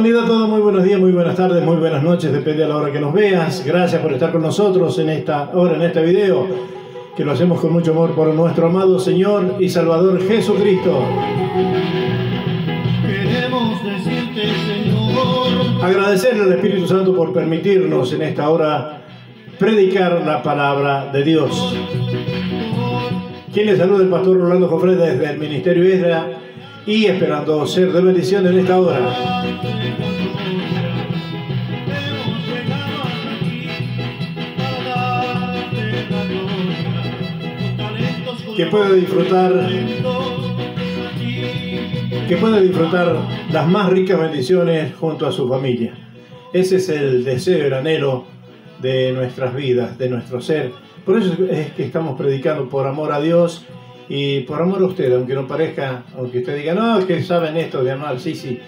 humanidad, todo muy buenos días, muy buenas tardes, muy buenas noches, depende de la hora que nos veas. Gracias por estar con nosotros en esta hora, en este video, que lo hacemos con mucho amor por nuestro amado Señor y Salvador Jesucristo. Queremos decirte, Señor, Agradecerle al Espíritu Santo por permitirnos en esta hora predicar la palabra de Dios. Quien les saluda, el pastor Rolando Jofré desde el Ministerio Esdra, y esperando ser de bendición en esta hora. Que pueda disfrutar las más ricas bendiciones junto a su familia. Ese es el deseo, el anhelo de nuestras vidas, de nuestro ser. Por eso es que estamos predicando por amor a Dios y por amor a usted, aunque no parezca, aunque usted diga, no, es que saben esto de amar, sí,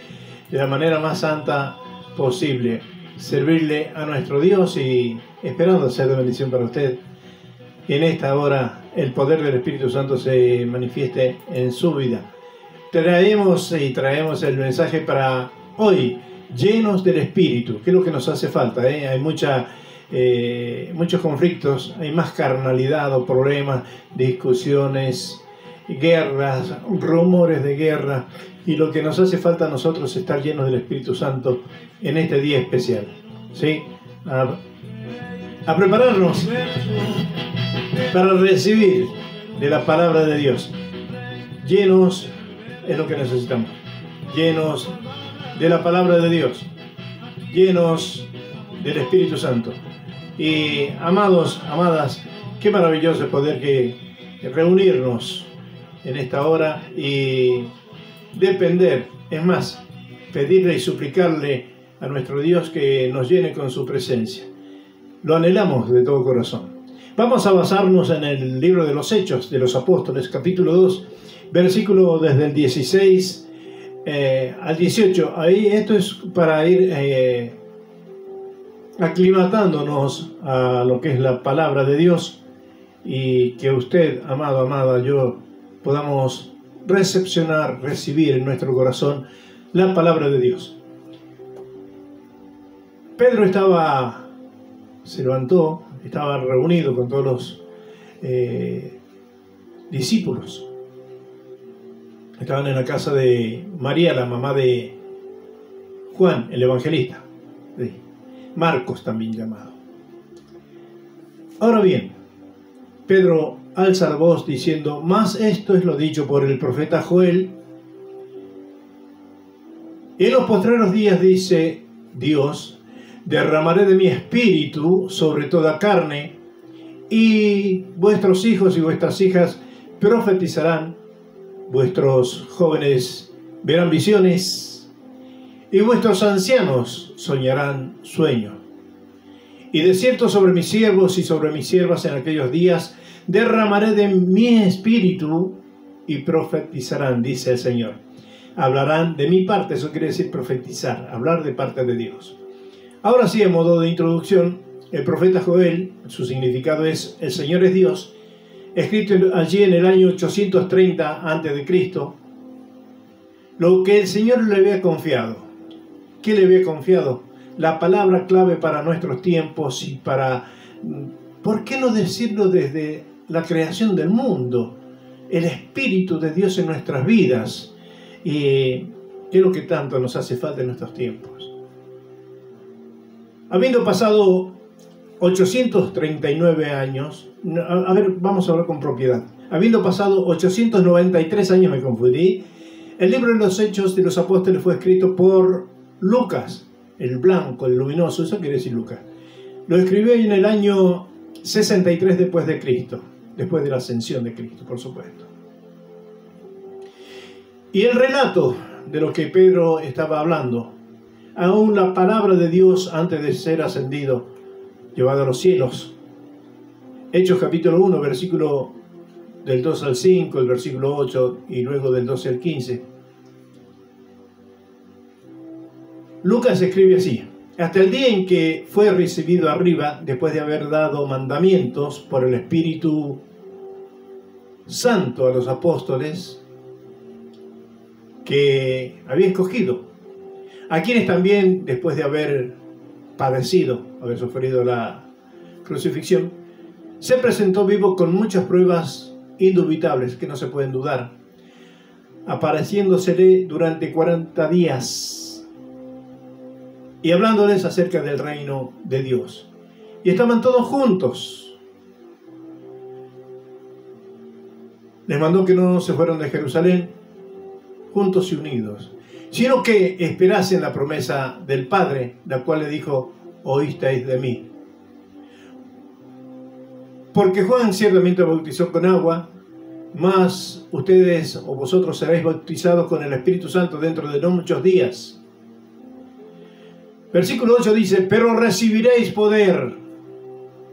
de la manera más santa posible, servirle a nuestro Dios y esperando ser de bendición para usted. Y en esta hora el poder del Espíritu Santo se manifieste en su vida. Traemos el mensaje para hoy, llenos del Espíritu, que es lo que nos hace falta, ¿eh? Hay muchos conflictos, hay más carnalidad o problemas, discusiones, guerras, rumores de guerra, y lo que nos hace falta a nosotros es estar llenos del Espíritu Santo en este día especial, ¿sí? A prepararnos para recibir de la palabra de Dios. Llenos es lo que necesitamos, llenos de la palabra de Dios, llenos del Espíritu Santo. Y amados, amadas, qué maravilloso poder reunirnos en esta hora y depender, es más, pedirle y suplicarle a nuestro Dios que nos llene con su presencia. Lo anhelamos de todo corazón. Vamos a basarnos en el libro de los Hechos de los Apóstoles, capítulo 2, versículo desde el 16 al 18. Ahí esto es para ir aclimatándonos a lo que es la palabra de Dios y que usted, amado, amada, yo podamos recepcionar, recibir en nuestro corazón la palabra de Dios. Pedro se levantó, estaba reunido con todos los discípulos. Estaban en la casa de María, la mamá de Juan, el evangelista, Marcos también llamado. Ahora bien, Pedro alza la voz diciendo, mas esto es lo dicho por el profeta Joel. En los postreros días, dice Dios, derramaré de mi espíritu sobre toda carne, y vuestros hijos y vuestras hijas profetizarán, vuestros jóvenes verán visiones, y vuestros ancianos soñarán sueños. Y de cierto sobre mis siervos y sobre mis siervas en aquellos días derramaré de mi espíritu y profetizarán, dice el Señor. Hablarán de mi parte, eso quiere decir profetizar, hablar de parte de Dios. Ahora sí, a modo de introducción, el profeta Joel, su significado es el Señor es Dios, escrito allí en el año 830 a.C., lo que el Señor le había confiado. ¿Qué le había confiado? La palabra clave para nuestros tiempos y para, ¿por qué no decirlo desde la creación del mundo? El Espíritu de Dios en nuestras vidas. Y ¿qué es lo que tanto nos hace falta en nuestros tiempos? Habiendo pasado 839 años, vamos a hablar con propiedad. Habiendo pasado 893 años, me confundí, el libro de los Hechos de los Apóstoles fue escrito por Lucas, el blanco, el luminoso, eso quiere decir Lucas. Lo escribió en el año 63 después de Cristo, después de la ascensión de Cristo, por supuesto. Y el relato de lo que Pedro estaba hablando, aún la palabra de Dios antes de ser ascendido, llevado a los cielos. Hechos capítulo 1, versículo del 2 al 5, el versículo 8 y luego del 12 al 15. Lucas escribe así: hasta el día en que fue recibido arriba, después de haber dado mandamientos por el Espíritu Santo a los apóstoles que había escogido, a quienes también, después de haber padecido, haber sufrido la crucifixión, se presentó vivo con muchas pruebas indubitables que no se pueden dudar, apareciéndosele durante 40 días y hablándoles acerca del reino de Dios. Y estaban todos juntos. Les mandó que no se fueran de Jerusalén juntos y unidos, sino que esperasen la promesa del Padre, la cual le dijo: oísteis de mí. Porque Juan ciertamente bautizó con agua, mas ustedes o vosotros seréis bautizados con el Espíritu Santo dentro de no muchos días. Versículo 8 dice: pero recibiréis poder.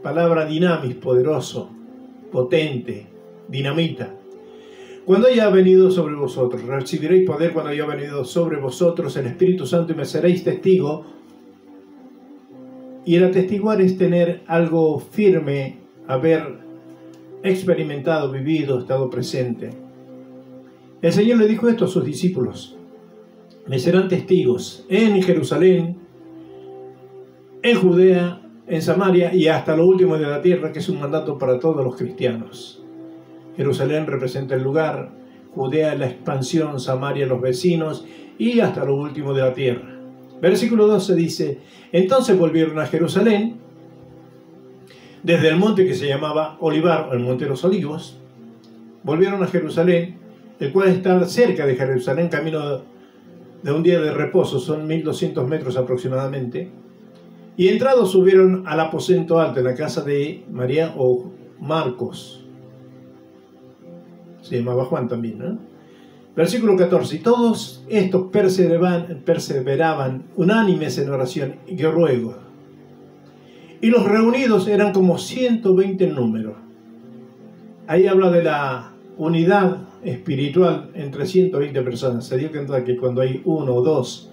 Palabra dinamis, poderoso, potente, dinamita. Cuando haya venido sobre vosotros, recibiréis poder cuando haya venido sobre vosotros el Espíritu Santo y me seréis testigo. Y el atestiguar es tener algo firme, haber experimentado, vivido, estado presente. El Señor le dijo esto a sus discípulos: me serán testigos en Jerusalén, en Judea, en Samaria y hasta lo último de la tierra, que es un mandato para todos los cristianos. Jerusalén representa el lugar, Judea la expansión, Samaria los vecinos y hasta lo último de la tierra. Versículo 12 dice: entonces volvieron a Jerusalén desde el monte que se llamaba Olivar, el monte de los olivos. Volvieron a Jerusalén, el cual está cerca de Jerusalén, camino de un día de reposo, son 1200 metros aproximadamente. Y entrados subieron al aposento alto, en la casa de María o Marcos. Se llamaba Juan también, ¿no? Versículo 14. Y todos estos perseveraban unánimes en oración y ruego. Y los reunidos eran como 120 en número. Ahí habla de la unidad espiritual entre 120 personas. Se dio cuenta que cuando hay uno o dos,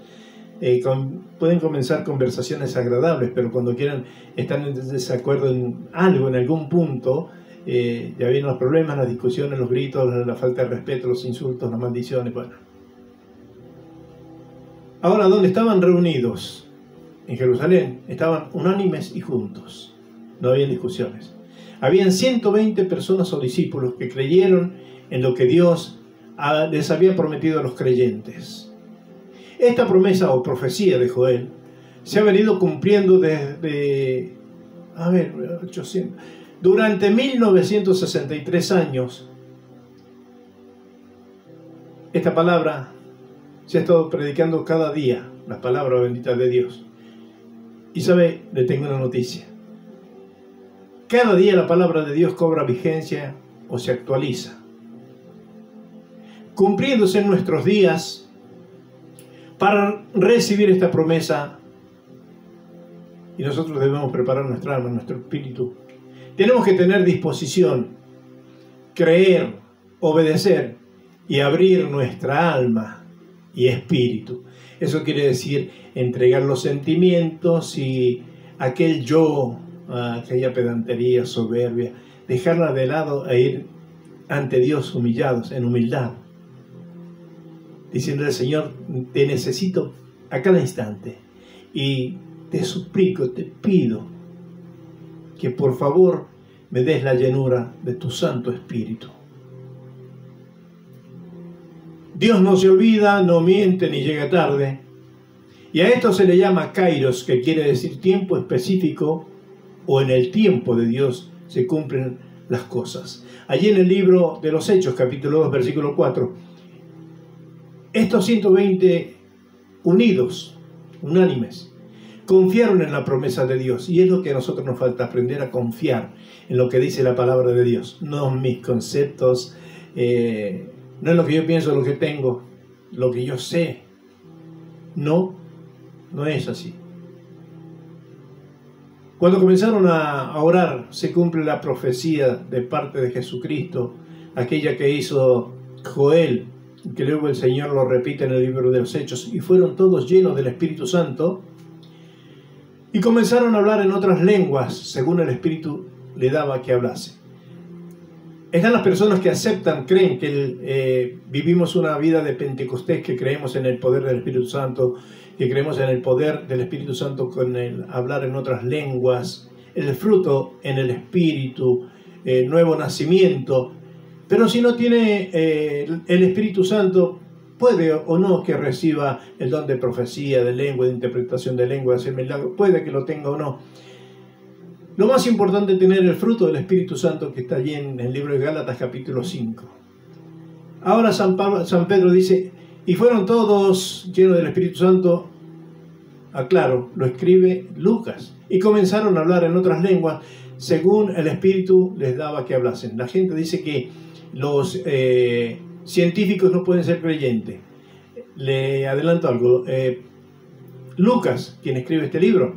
pueden comenzar conversaciones agradables, pero cuando quieran están en desacuerdo en algo, en algún punto, ya vienen los problemas, las discusiones, los gritos, la falta de respeto, los insultos, las maldiciones. Bueno. Ahora, ¿dónde estaban reunidos? En Jerusalén estaban unánimes y juntos, no había discusiones. Habían 120 personas o discípulos que creyeron en lo que Dios les había prometido a los creyentes. Esta promesa o profecía de Joel se ha venido cumpliendo desde, durante 1963 años. Esta palabra se ha estado predicando cada día, la palabra bendita de Dios. Y sabe, le tengo una noticia. Cada día la palabra de Dios cobra vigencia o se actualiza, cumpliéndose en nuestros días. Para recibir esta promesa, y nosotros debemos preparar nuestra alma, nuestro espíritu, tenemos que tener disposición, creer, obedecer y abrir nuestra alma y espíritu. Eso quiere decir entregar los sentimientos y aquel yo, aquella pedantería, soberbia, dejarla de lado e ir ante Dios humillados, en humildad, diciéndole: Señor, te necesito a cada instante y te suplico, te pido que por favor me des la llenura de tu Santo Espíritu. Dios no se olvida, no miente ni llega tarde, y a esto se le llama kairos, que quiere decir tiempo específico, o en el tiempo de Dios se cumplen las cosas. Allí en el libro de los Hechos, capítulo 2, versículo 4, estos 120 unidos, unánimes, confiaron en la promesa de Dios. Y es lo que a nosotros nos falta, aprender a confiar en lo que dice la palabra de Dios. No en mis conceptos, no es lo que yo pienso, lo que tengo, lo que yo sé. No es así. Cuando comenzaron a orar, se cumple la profecía de parte de Jesucristo, aquella que hizo Joel, que luego el Señor lo repite en el libro de los Hechos, y fueron todos llenos del Espíritu Santo y comenzaron a hablar en otras lenguas según el Espíritu le daba que hablase. Están las personas que aceptan, creen que vivimos una vida de Pentecostés, que creemos en el poder del Espíritu Santo, que creemos en el poder del Espíritu Santo con el hablar en otras lenguas, el fruto en el Espíritu, nuevo nacimiento. Pero si no tiene el Espíritu Santo, puede o no que reciba el don de profecía, de lengua, de interpretación de lengua, de hacer milagros, puede que lo tenga o no. Lo más importante es tener el fruto del Espíritu Santo que está allí en el libro de Gálatas capítulo 5. Ahora San Pedro dice, y fueron todos llenos del Espíritu Santo, aclaro, lo escribe Lucas, y comenzaron a hablar en otras lenguas según el Espíritu les daba que hablasen. La gente dice que los científicos no pueden ser creyentes. Le adelanto algo. Lucas, quien escribe este libro,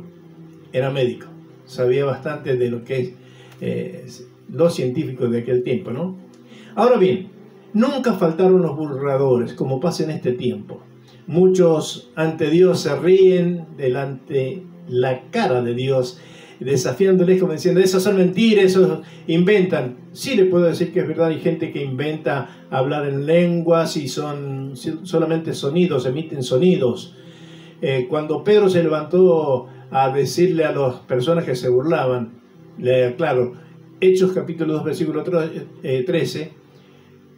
era médico. Sabía bastante de lo que es los científicos de aquel tiempo, ¿no? Ahora bien, nunca faltaron los burladores, como pasa en este tiempo. Muchos ante Dios se ríen delante la cara de Dios, desafiándoles como diciendo, eso son mentiras, eso inventan. Sí le puedo decir que es verdad, hay gente que inventa hablar en lenguas y son solamente sonidos, emiten sonidos. Cuando Pedro se levantó a decirle a las personas que se burlaban, le aclaro, Hechos capítulo 2 versículo 13,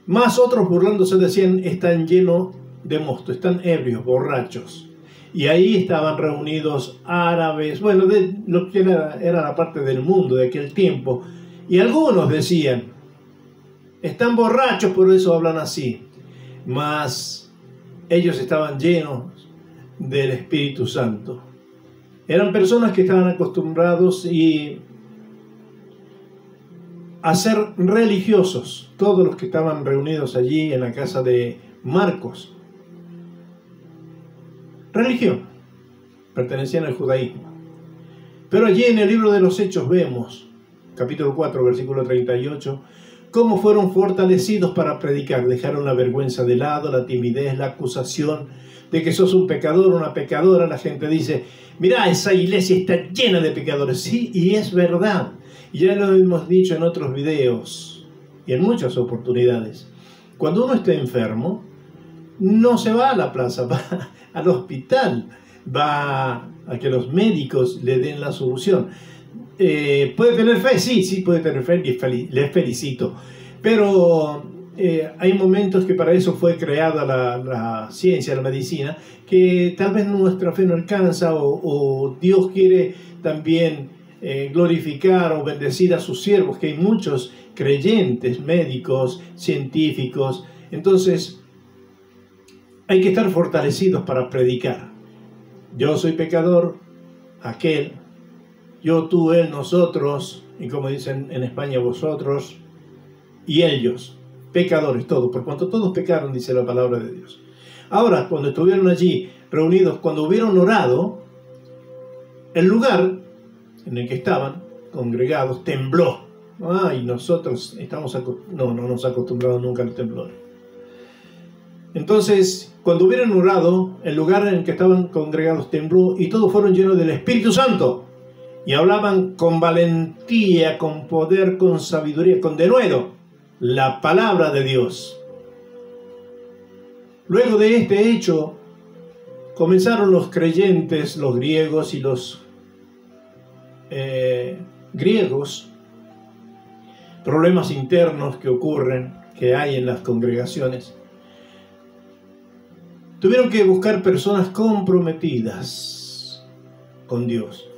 más otros burlándose decían, están llenos de mosto, están ebrios, borrachos. Y ahí estaban reunidos árabes, bueno, de lo que era la parte del mundo de aquel tiempo. Y algunos decían, están borrachos, por eso hablan así. Mas ellos estaban llenos del Espíritu Santo. Eran personas que estaban acostumbrados a ser religiosos, todos los que estaban reunidos allí en la casa de Marcos. Religión, pertenecían al judaísmo. Pero allí en el libro de los Hechos vemos, capítulo 4, versículo 38, cómo fueron fortalecidos para predicar. Dejaron la vergüenza de lado, la timidez, la acusación de que sos un pecador, una pecadora. La gente dice, mirá, esa iglesia está llena de pecadores. Sí, y es verdad. Ya lo hemos dicho en otros videos y en muchas oportunidades. Cuando uno está enfermo, no se va a la plaza, va al hospital, va a que los médicos le den la solución. ¿Puede tener fe? Sí, puede tener fe, y les felicito. Pero hay momentos que para eso fue creada la ciencia, la medicina, que tal vez nuestra fe no alcanza o Dios quiere también glorificar o bendecir a sus siervos, que hay muchos creyentes, médicos, científicos. Entonces, hay que estar fortalecidos para predicar. Yo soy pecador, aquel, yo, tú, él, nosotros, y como dicen en España, vosotros y ellos, pecadores todos, por cuanto todos pecaron, dice la palabra de Dios. Ahora, cuando estuvieron allí reunidos, cuando hubieron orado, el lugar en el que estaban congregados tembló. Y nosotros no nos acostumbramos nunca a los temblores. Entonces, cuando hubieron orado, el lugar en el que estaban congregados tembló y todos fueron llenos del Espíritu Santo y hablaban con valentía, con poder, con sabiduría, con denuedo la palabra de Dios. Luego de este hecho, comenzaron los creyentes, los griegos y los griegos, problemas internos que ocurren, que hay en las congregaciones. Tuvieron que buscar personas comprometidas con Dios.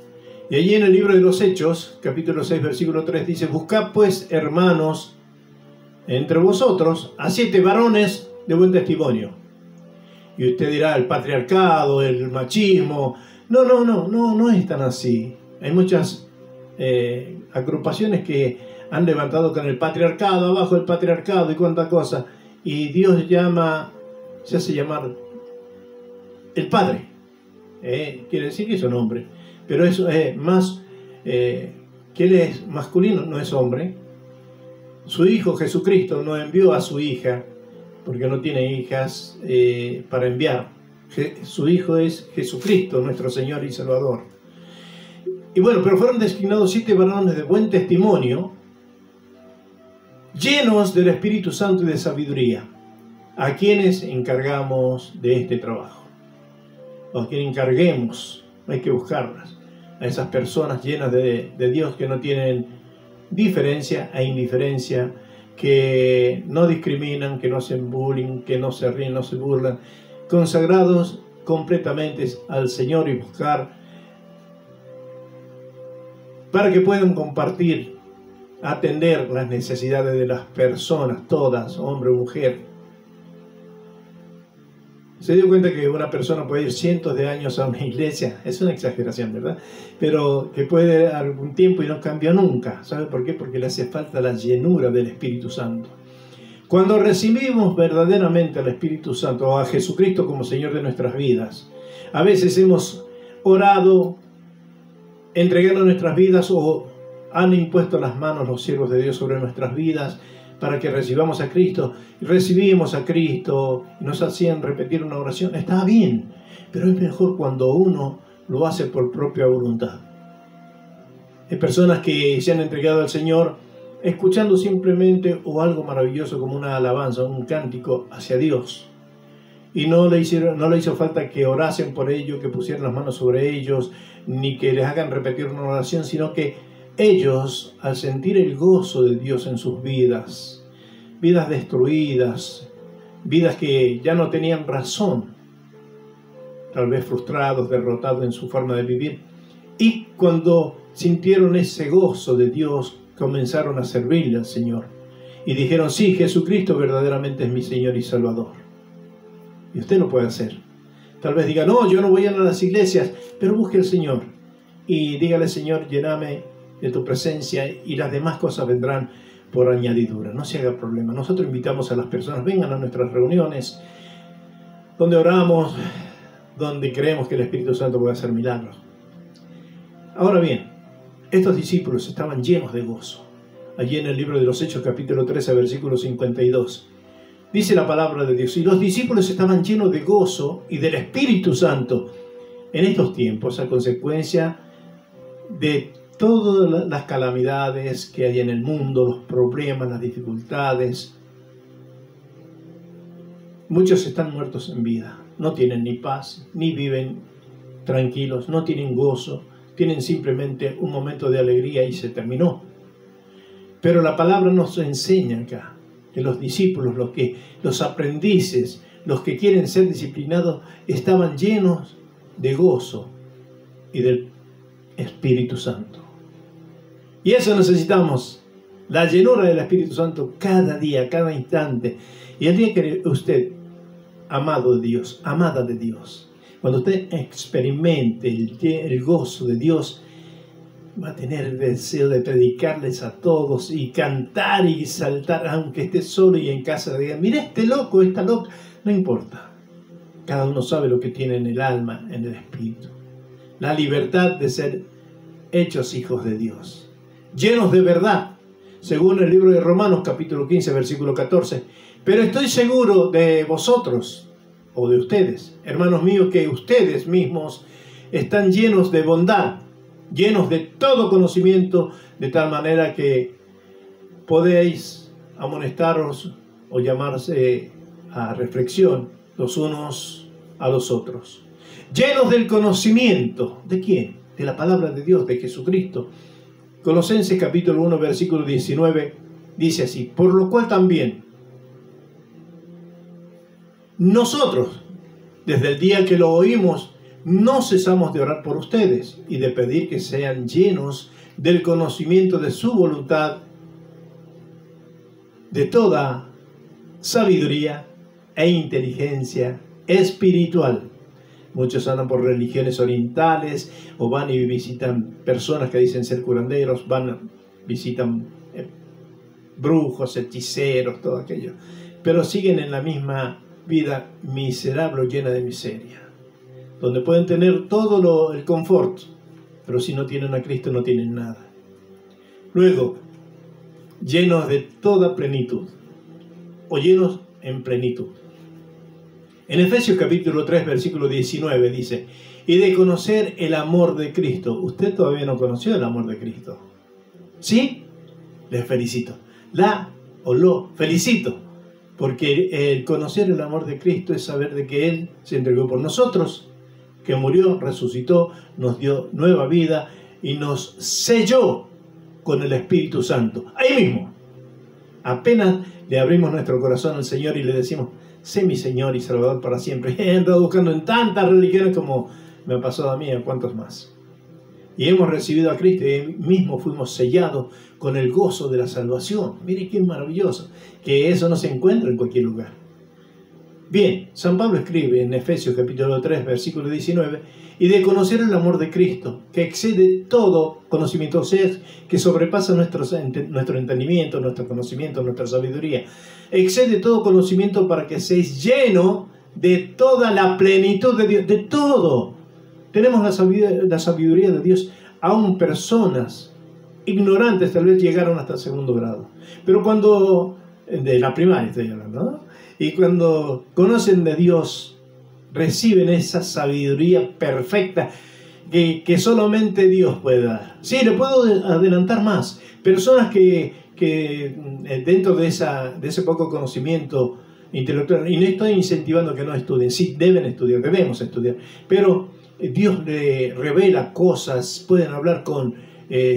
Y allí en el libro de los Hechos, capítulo 6, versículo 3, dice, buscad pues, hermanos, entre vosotros, a 7 varones de buen testimonio. Y usted dirá, el patriarcado, el machismo. No es tan así. Hay muchas agrupaciones que han levantado con el patriarcado, abajo el patriarcado y cuánta cosa. Y Dios se hace llamar el Padre. Quiere decir que es un hombre. Pero eso es más, que Él es masculino, no es hombre. Su Hijo Jesucristo no envió a su hija, porque no tiene hijas para enviar. Su Hijo es Jesucristo, nuestro Señor y Salvador. Y bueno, pero fueron designados 7 varones de buen testimonio, llenos del Espíritu Santo y de sabiduría, a quienes encargamos de este trabajo. o a quien encarguemos, hay que buscarlas. A esas personas llenas de Dios que no tienen diferencia e indiferencia, que no discriminan, que no hacen bullying, que no se ríen, no se burlan, consagrados completamente al Señor, y buscar para que puedan compartir, atender las necesidades de las personas, todas, hombre o mujer. Se dio cuenta que una persona puede ir cientos de años a una iglesia, es una exageración, ¿verdad? Pero que puede ir algún tiempo y no cambia nunca. ¿Sabe por qué? Porque le hace falta la llenura del Espíritu Santo. Cuando recibimos verdaderamente al Espíritu Santo, o a Jesucristo como Señor de nuestras vidas, a veces hemos orado entregando nuestras vidas, o han impuesto las manos los siervos de Dios sobre nuestras vidas para que recibamos a Cristo. Y recibimos a Cristo y nos hacían repetir una oración. Está bien, pero es mejor cuando uno lo hace por propia voluntad. Hay personas que se han entregado al Señor escuchando simplemente o algo maravilloso como una alabanza, un cántico hacia Dios. Y no le hizo falta que orasen por ello, que pusieran las manos sobre ellos, ni que les hagan repetir una oración, sino que ellos, al sentir el gozo de Dios en sus vidas, vidas destruidas, vidas que ya no tenían razón, tal vez frustrados, derrotados en su forma de vivir, y cuando sintieron ese gozo de Dios, comenzaron a servirle al Señor y dijeron: sí, Jesucristo verdaderamente es mi Señor y Salvador. Y usted lo puede hacer. Tal vez diga: no, yo no voy a ir a las iglesias, pero busque al Señor y dígale: Señor, lléname de tu presencia, y las demás cosas vendrán por añadidura. No se haga problema. Nosotros invitamos a las personas: vengan a nuestras reuniones donde oramos, donde creemos que el Espíritu Santo puede hacer milagros. Ahora bien, estos discípulos estaban llenos de gozo. Allí en el libro de los Hechos, capítulo 13, versículo 52, dice la palabra de Dios: y los discípulos estaban llenos de gozo y del Espíritu Santo en estos tiempos, a consecuencia de todas las calamidades que hay en el mundo, los problemas, las dificultades. Muchos están muertos en vida, no tienen ni paz, ni viven tranquilos, no tienen gozo, tienen simplemente un momento de alegría y se terminó. Pero la palabra nos enseña acá que los discípulos, los aprendices, los que quieren ser disciplinados, estaban llenos de gozo y del Espíritu Santo. Y eso necesitamos, la llenura del Espíritu Santo cada día, cada instante. Y el día que usted, amado de Dios, amada de Dios, cuando usted experimente el gozo de Dios, va a tener el deseo de predicarles a todos y cantar y saltar, aunque esté solo y en casa, digan: mira este loco, esta loca. No importa. Cada uno sabe lo que tiene en el alma, en el espíritu. La libertad de ser hechos hijos de Dios, llenos de verdad, según el libro de Romanos, capítulo 15, versículo 14. Pero estoy seguro de vosotros, o de ustedes, hermanos míos, que ustedes mismos están llenos de bondad, llenos de todo conocimiento, de tal manera que podéis amonestaros o llamarse a reflexión los unos a los otros. Llenos del conocimiento, ¿de quién? De la palabra de Dios, de Jesucristo. Colosenses capítulo 1, versículo 19, dice así: por lo cual también nosotros, desde el día que lo oímos, no cesamos de orar por ustedes y de pedir que sean llenos del conocimiento de su voluntad, de toda sabiduría e inteligencia espiritual. Muchos andan por religiones orientales o van y visitan personas que dicen ser curanderos, visitan brujos, hechiceros, todo aquello, pero siguen en la misma vida miserable, llena de miseria, donde pueden tener todo el confort, pero si no tienen a Cristo no tienen nada. Luego, llenos de toda plenitud, o llenos en plenitud. En Efesios capítulo 3, versículo 19 dice: y de conocer el amor de Cristo. Usted todavía no conoció el amor de Cristo, ¿sí? Les felicito. Lo felicito, porque el conocer el amor de Cristo es saber de que Él se entregó por nosotros, que murió, resucitó, nos dio nueva vida y nos selló con el Espíritu Santo. Ahí mismo, apenas le abrimos nuestro corazón al Señor y le decimos, sé mi Señor y Salvador para siempre. He andado buscando en tantas religiones como me ha pasado a mí, a cuantos más. Y hemos recibido a Cristo y ahí mismo fuimos sellados con el gozo de la salvación. Mire qué maravilloso, que eso no se encuentra en cualquier lugar. Bien, San Pablo escribe en Efesios capítulo 3, versículo 19, y de conocer el amor de Cristo, que excede todo conocimiento, o sea, que sobrepasa nuestro entendimiento, nuestro conocimiento, nuestra sabiduría. Excede todo conocimiento para que seáis lleno de toda la plenitud de Dios, de todo. Tenemos la sabiduría de Dios. Aún personas ignorantes tal vez llegaron hasta el segundo grado. Pero cuando, de la primaria estoy hablando, ¿no? Y cuando conocen de Dios, reciben esa sabiduría perfecta que solamente Dios puede dar. Sí, le puedo adelantar más. Personas que dentro de ese poco conocimiento intelectual, y no estoy incentivando que no estudien, sí, deben estudiar, debemos estudiar, pero Dios le revela cosas, pueden hablar con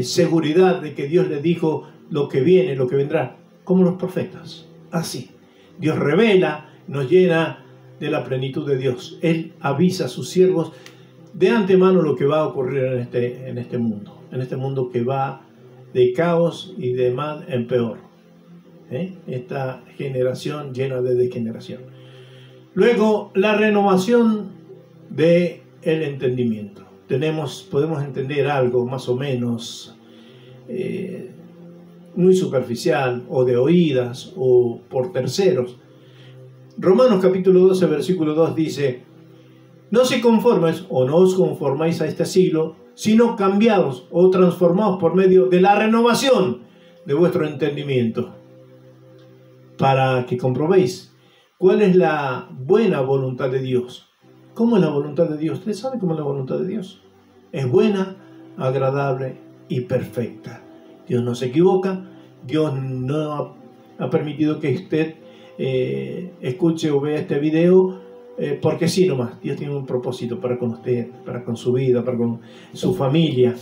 seguridad de que Dios les dijo lo que viene, lo que vendrá, como los profetas. Así, Dios revela, nos llena de la plenitud de Dios. Él avisa a sus siervos de antemano lo que va a ocurrir en este mundo que va de caos y de mal en peor. Esta generación llena de degeneración. Luego, la renovación del entendimiento. Podemos entender algo más o menos muy superficial, o de oídas, o por terceros. Romanos capítulo 12, versículo 2 dice, no se conforméis o no os conformáis a este siglo, sino cambiados o transformados por medio de la renovación de vuestro entendimiento, para que comprobéis cuál es la buena voluntad de Dios. ¿Cómo es la voluntad de Dios? ¿Usted sabe cómo es la voluntad de Dios? Es buena, agradable y perfecta. Dios no se equivoca. Dios no ha permitido que usted escuche o vea este video porque sí nomás. Dios tiene un propósito para con usted, para con su vida, para con su familia.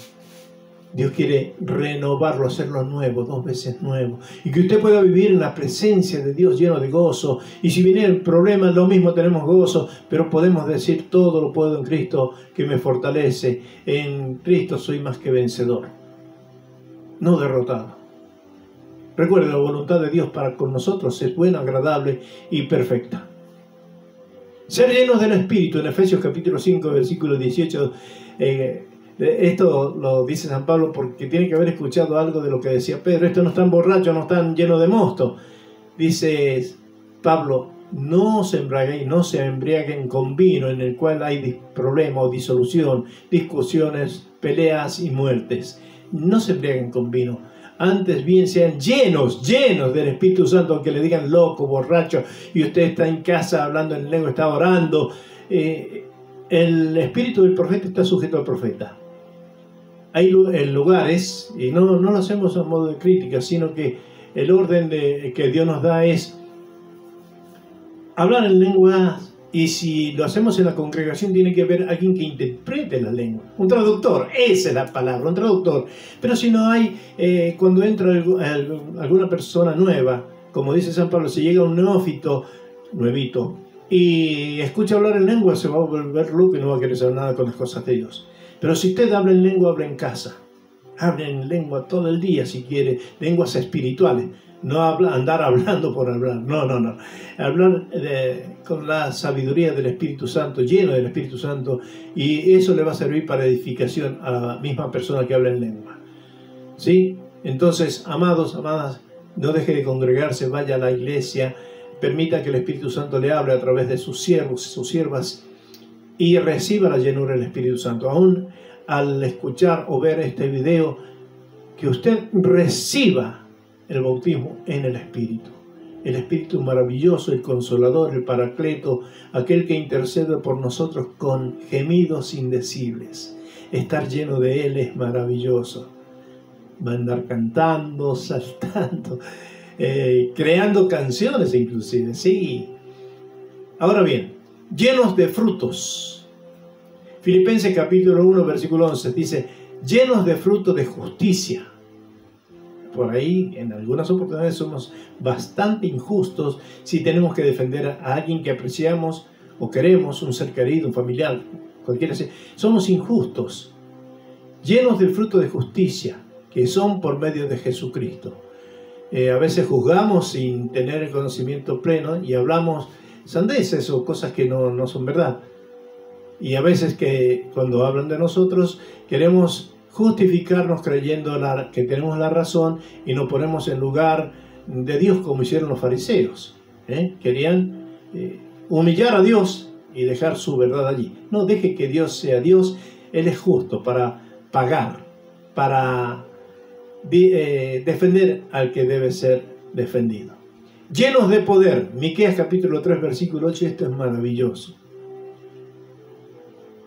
Dios quiere renovarlo, hacerlo nuevo, 2 veces nuevo. Y que usted pueda vivir en la presencia de Dios lleno de gozo. Y si viene el problema, lo mismo tenemos gozo, pero podemos decir todo lo puedo en Cristo que me fortalece. En Cristo soy más que vencedor, no derrotado. Recuerde, la voluntad de Dios para con nosotros es buena, agradable y perfecta. Ser llenos del Espíritu, en Efesios capítulo 5, versículo 18, esto lo dice San Pablo porque tiene que haber escuchado algo de lo que decía Pedro. Estos no están borrachos, no están llenos de mosto. Dice Pablo, no se embriaguen con vino en el cual hay problema o disolución, discusiones, peleas y muertes. No se embriaguen con vino. Antes bien sean llenos del Espíritu Santo, aunque le digan loco, borracho, y usted está en casa hablando en lengua, está orando. El espíritu del profeta está sujeto al profeta. Hay lugares, y no lo hacemos a modo de crítica, sino que el orden que Dios nos da es hablar en lenguas, y si lo hacemos en la congregación tiene que haber alguien que interprete la lengua, un traductor, esa es la palabra, un traductor. Pero si no hay, cuando entra alguna persona nueva, como dice San Pablo, si llega un neófito, nuevito, y escucha hablar en lengua, se va a volver loco y no va a querer saber nada con las cosas de Dios. Pero si usted habla en lengua, habla en casa. Hable en lengua todo el día si quiere, lenguas espirituales. No andar hablando por hablar, no. Hablar con la sabiduría del Espíritu Santo, lleno del Espíritu Santo, y eso le va a servir para edificación a la misma persona que habla en lengua. ¿Sí? Entonces, amados, amadas, no deje de congregarse, vaya a la iglesia, permita que el Espíritu Santo le hable a través de sus siervos y sus siervas, y reciba la llenura del Espíritu Santo. Aún al escuchar o ver este video, que usted reciba el bautismo en el Espíritu maravilloso, el Consolador, el Paracleto, aquel que intercede por nosotros con gemidos indecibles. Estar lleno de Él es maravilloso. Va a andar cantando, saltando, creando canciones inclusive, sí. Ahora bien, llenos de frutos. Filipenses capítulo 1, versículo 11 dice, llenos de fruto de justicia. Por ahí, en algunas oportunidades somos bastante injustos si tenemos que defender a alguien que apreciamos o queremos, un ser querido, un familiar, cualquiera sea. Somos injustos, llenos del fruto de justicia, que son por medio de Jesucristo. A veces juzgamos sin tener el conocimiento pleno y hablamos sandeces o cosas que no son verdad. Y a veces que cuando hablan de nosotros queremos justificarnos creyendo que tenemos la razón y nos ponemos en lugar de Dios como hicieron los fariseos. Querían humillar a Dios y dejar su verdad allí. No deje que Dios sea Dios. Él es justo para pagar, para defender al que debe ser defendido. Llenos de poder. Miqueas capítulo 3 versículo 8. Esto es maravilloso.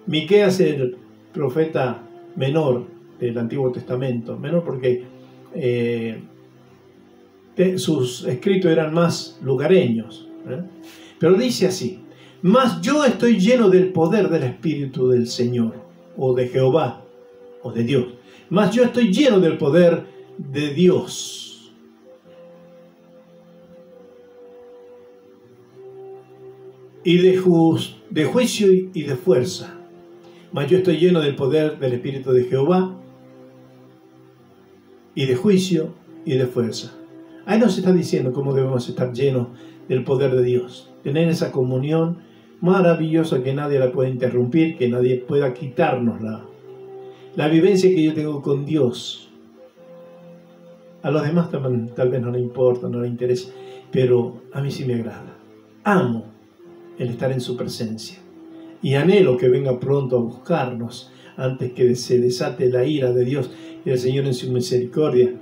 Miqueas, el profeta menor del Antiguo Testamento, menor porque sus escritos eran más lugareños, pero dice así: mas yo estoy lleno del poder del Espíritu del Señor, o de Jehová, o de Dios. Mas yo estoy lleno del poder de Dios. Y de juicio y de fuerza. Mas yo estoy lleno del poder del Espíritu de Jehová, y de juicio y de fuerza. Ahí nos está diciendo cómo debemos estar llenos del poder de Dios. Tener esa comunión maravillosa que nadie la puede interrumpir, que nadie pueda quitárnosla. La vivencia que yo tengo con Dios. A los demás tal vez no le importa, no le interesa, pero a mí sí me agrada. Amo el estar en su presencia. Y anhelo que venga pronto a buscarnos antes que se desate la ira de Dios y el Señor en su misericordia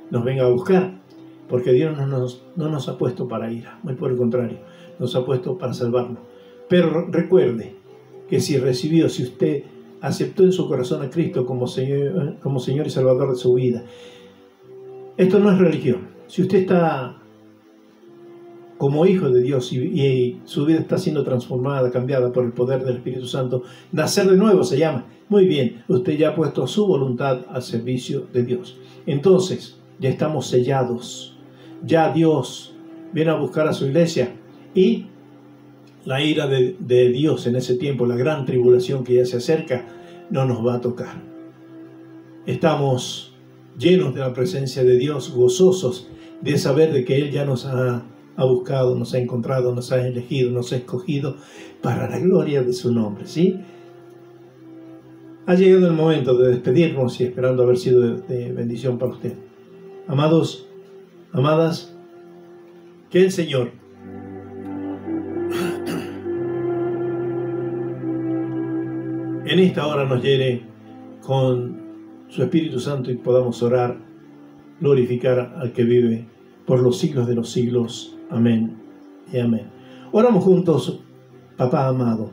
nos venga a buscar, porque Dios no nos ha puesto para ira, muy por el contrario, nos ha puesto para salvarnos. Pero recuerde que si usted aceptó en su corazón a Cristo como Señor y Salvador de su vida, esto no es religión. Si usted está como hijo de Dios y su vida está siendo transformada, cambiada por el poder del Espíritu Santo, nacer de nuevo se llama. Muy bien, usted ya ha puesto su voluntad al servicio de Dios. Entonces, ya estamos sellados. Ya Dios viene a buscar a su iglesia y la ira de Dios en ese tiempo, la gran tribulación que ya se acerca, no nos va a tocar. Estamos llenos de la presencia de Dios, gozosos de saber de que Él ya nos ha buscado, nos ha encontrado, nos ha elegido, nos ha escogido para la gloria de su nombre, ¿sí? Ha llegado el momento de despedirnos y esperando haber sido de bendición para usted. Amados, amadas, que el Señor en esta hora nos llene con su Espíritu Santo y podamos orar, glorificar al que vive por los siglos de los siglos. Amén y amén. Oramos juntos. Papá amado,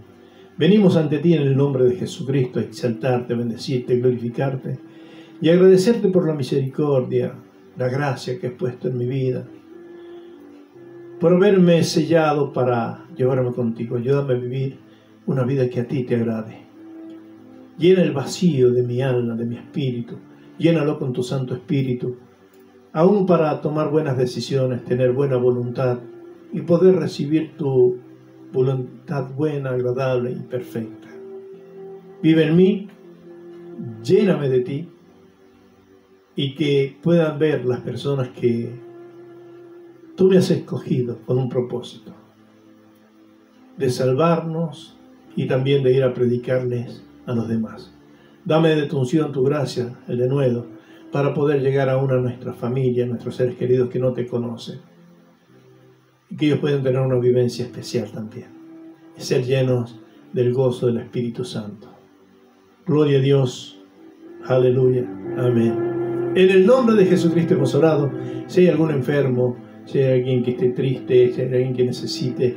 venimos ante ti en el nombre de Jesucristo a exaltarte, bendecirte, glorificarte y agradecerte por la misericordia, la gracia que has puesto en mi vida, por haberme sellado para llevarme contigo. Ayúdame a vivir una vida que a ti te agrade. Llena el vacío de mi alma, de mi espíritu. Llénalo con tu Santo Espíritu, aún para tomar buenas decisiones, tener buena voluntad y poder recibir tu voluntad buena, agradable y perfecta. Vive en mí, lléname de ti y que puedan ver las personas que tú me has escogido con un propósito de salvarnos y también de ir a predicarles a los demás. Dame de tu unción, tu gracia, el denuedo, para poder llegar aún a nuestra familia, a nuestros seres queridos que no te conocen. Y que ellos puedan tener una vivencia especial también. Y ser llenos del gozo del Espíritu Santo. Gloria a Dios. Aleluya. Amén. En el nombre de Jesucristo hemos orado. Si hay algún enfermo, si hay alguien que esté triste, si hay alguien que necesite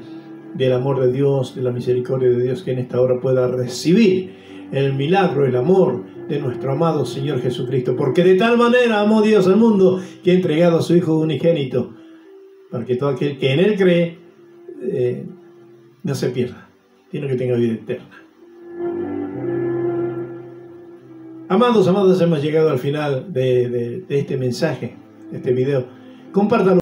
del amor de Dios, de la misericordia de Dios, que en esta hora pueda recibir el milagro, el amor de nuestro amado Señor Jesucristo, porque de tal manera amó Dios al mundo que ha entregado a su Hijo unigénito, para que todo aquel que en Él cree no se pierda, sino que tenga vida eterna. Amados, amadas, hemos llegado al final de este mensaje, de este video. Compártalo.